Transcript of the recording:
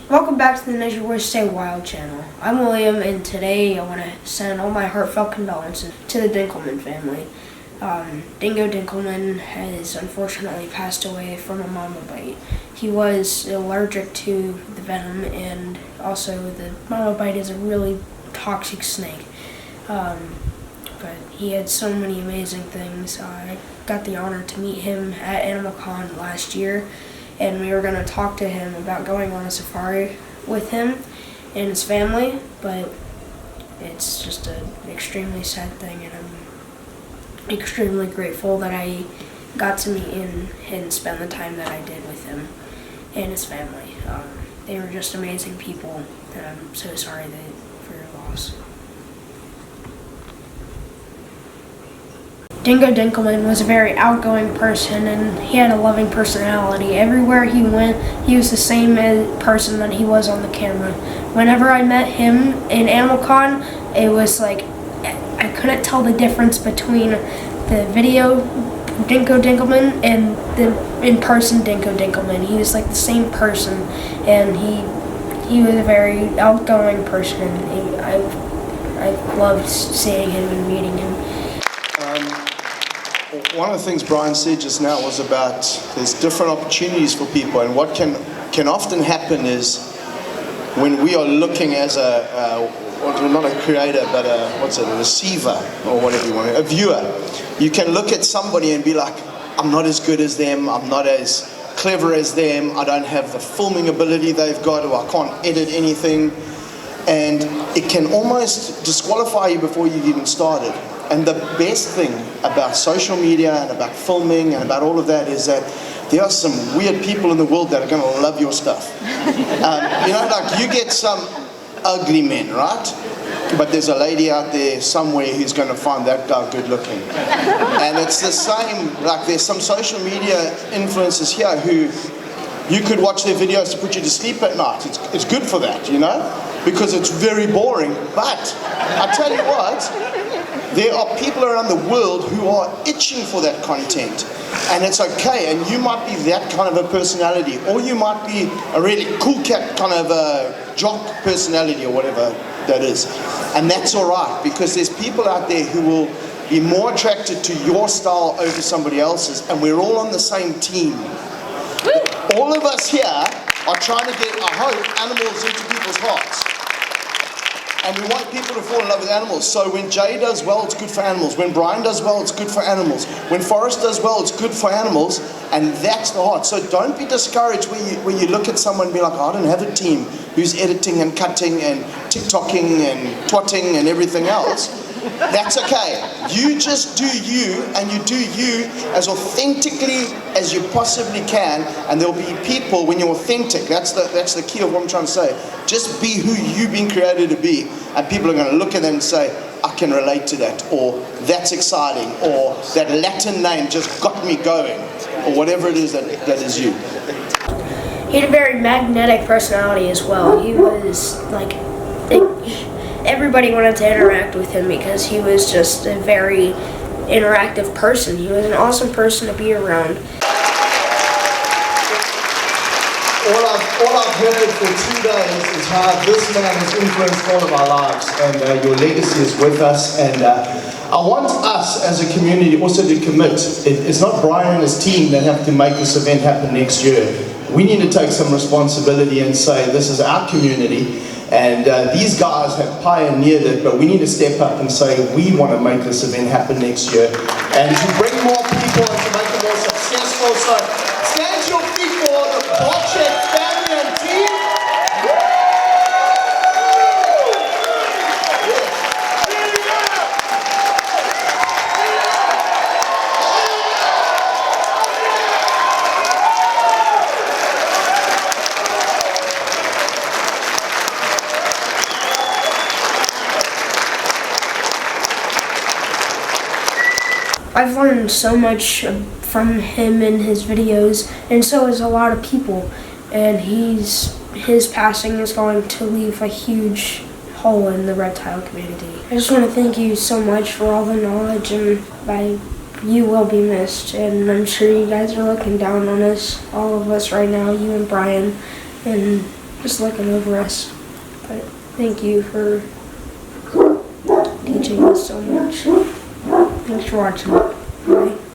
Welcome back to the Nature Boys Stay Wild channel. I'm William, and today I want to send all my heartfelt condolences to the Dinkelman family. Dingo Dinkelman has unfortunately passed away from a mama bite. He was allergic to the venom, and also the mama bite is a really toxic snake. But he had so many amazing things. I got the honor to meet him at Animal Con last year, and we were going to talk to him about going on a safari with him and his family, but it's just an extremely sad thing, and I'm extremely grateful that I got to meet him and spend the time that I did with him and his family. They were just amazing people, and I'm so sorry for your loss. Dingo Dinkelman was a very outgoing person, and he had a loving personality. Everywhere he went, he was the same person that he was on the camera. Whenever I met him in Animal Con, it was like I couldn't tell the difference between the video Dingo Dinkelman and the in-person Dingo Dinkelman. He was like the same person, and he was a very outgoing person, and I loved seeing him and meeting him. One of the things Brian said just now was about there's different opportunities for people, and what can often happen is when we are looking as not a creator, but a receiver, or whatever you want, a viewer. You can look at somebody and be like, I'm not as good as them, I'm not as clever as them, I don't have the filming ability they've got, or I can't edit anything, and it can almost disqualify you before you've even started. And the best thing about social media and about filming and about all of that is that there are some weird people in the world that are going to love your stuff. Like you get some ugly men, right? But there's a lady out there somewhere who's going to find that guy good looking. And it's the same, like there's some social media influencers here who you could watch their videos to put you to sleep at night. It's good for that, because it's very boring. But I tell you what, there are people around the world who are itching for that content, and it's okay. And you might be that kind of a personality, or you might be a really cool cat kind of a jock personality, or whatever that is. And that's all right, because there's people out there who will be more attracted to your style over somebody else's, and we're all on the same team. All of us here are trying to get, I hope, animals into people's hearts. And we want people to fall in love with animals. So when Jay does well, it's good for animals. When Brian does well, it's good for animals. When Forrest does well, it's good for animals. And that's the heart. So don't be discouraged when you look at someone and be like, I don't have a team who's editing and cutting and TikToking and twatting and everything else. That's okay. You just do you, and you do you as authentically as you possibly can, and there'll be people, when you're authentic, that's the key of what I'm trying to say. Just be who you've been created to be, and people are going to look at them and say, I can relate to that, or that's exciting, or that Latin name just got me going, or whatever it is that is you. He had a very magnetic personality as well. He was like, everybody wanted to interact with him because he was just a very interactive person. He was an awesome person to be around. All I've heard for 2 days is how this man has influenced all of our lives, and your legacy is with us. And I want us as a community also to commit. It's not Brian and his team that have to make this event happen next year. We need to take some responsibility and say this is our community, and these guys have pioneered it, but we need to step up and say we want to make this event happen next year, and to bring more people and to make it more successful. So stand to your feet for the Bolcheck family and team. I've learned so much from him and his videos, and so has a lot of people. And his passing is going to leave a huge hole in the reptile community. I just want to thank you so much for all the knowledge, and you will be missed. And I'm sure you guys are looking down on us, all of us right now, you and Brian, and just looking over us. But thank you for teaching us so much. Thanks for watching. Bye.